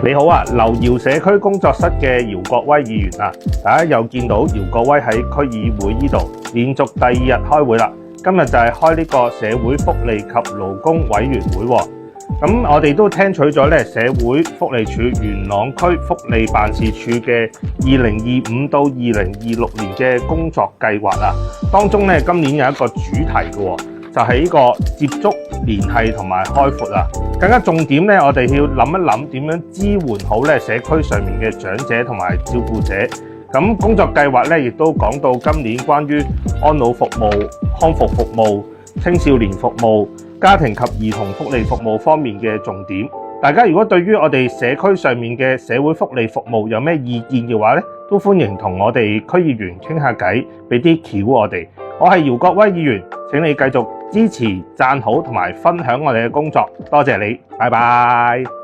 你好啊，劉堯社區工作室嘅姚國威議員啊，大家又見到姚國威喺區議會呢度連續第2日開會啦。今日就係開呢個社會福利及勞工委員會喎。咁我哋都聽取咗社會福利署元朗區福利辦事處嘅2025到2026年嘅工作計劃啊。當中今年有一個主題嘅喎，就係呢個接觸、聯繫同埋開闊啊。更加重點我哋要諗一諗點樣支援好社區上面嘅長者同埋照顧者。咁工作計劃亦都講到今年關於安老服務、康復服務、青少年服務、家庭及兒童福利服務方面嘅重點。大家如果對於我哋社區上面嘅社會福利服務有咩意見嘅話都歡迎同我哋區議員傾下偈，俾啲橋我哋。我係姚國威議員，請你繼續支持、讚好同埋分享我哋嘅工作，多謝你，拜拜。